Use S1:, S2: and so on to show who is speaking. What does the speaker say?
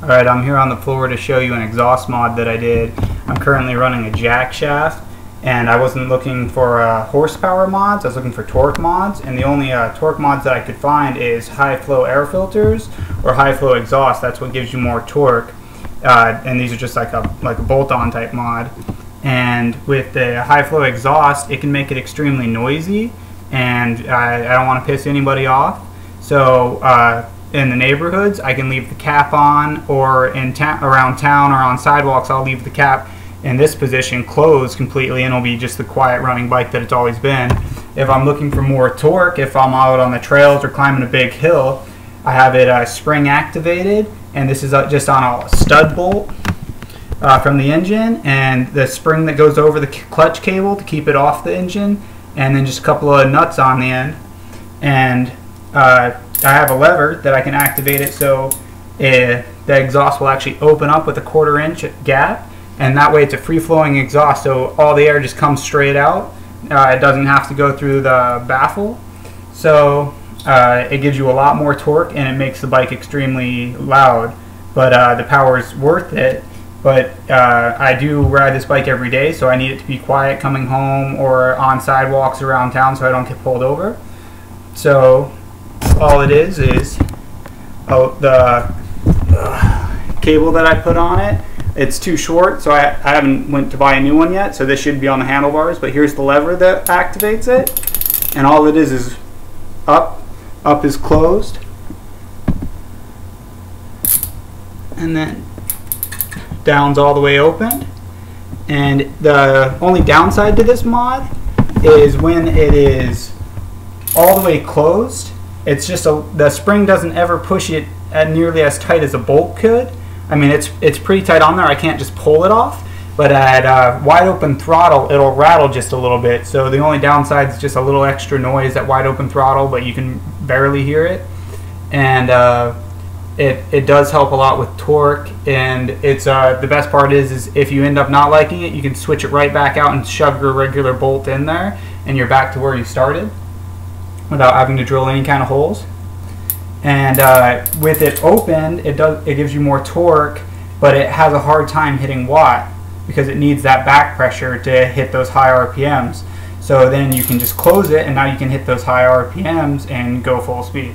S1: Alright, I'm here on the floor to show you an exhaust mod that I did. I'm currently running a jack shaft, and I wasn't looking for horsepower mods, I was looking for torque mods, and the only torque mods that I could find is high flow air filters or high flow exhaust. That's what gives you more torque, and these are just like a bolt-on type mod. And with the high flow exhaust, it can make it extremely noisy, and I don't want to piss anybody off. So in the neighborhoods, I can leave the cap on, or around town or on sidewalks, I'll leave the cap in this position closed completely, and it'll be just the quiet running bike that it's always been. If I'm looking for more torque, if I'm out on the trails or climbing a big hill, I have it spring activated, and this is just on a stud bolt from the engine, and the spring that goes over the clutch cable to keep it off the engine, and then just a couple of nuts on the end. And I have a lever that I can activate it so the exhaust will actually open up with a 1/4 inch gap, and that way it's a free-flowing exhaust, so all the air just comes straight out. It doesn't have to go through the baffle, so it gives you a lot more torque, and it makes the bike extremely loud, but the power is worth it. But I do ride this bike every day, so I need it to be quiet coming home or on sidewalks around town so I don't get pulled over. So all it is the cable that I put on it. It's too short, so I haven't went to buy a new one yet, so this should be on the handlebars, but here's the lever that activates it, and all it is up is closed, and then down's all the way open. And the only downside to this mod is when it is all the way closed, it's just the spring doesn't ever push it nearly as tight as a bolt could. I mean, it's pretty tight on there. I can't just pull it off, but at wide open throttle, it'll rattle just a little bit. So the only downside is just a little extra noise at wide open throttle, but you can barely hear it. And it does help a lot with torque. And it's the best part is if you end up not liking it, you can switch it right back out and shove your regular bolt in there, and you're back to where you started without having to drill any kind of holes. And with it opened, it gives you more torque, but it has a hard time hitting watt because it needs that back pressure to hit those high RPMs. So then you can just close it, and now you can hit those high RPMs and go full speed.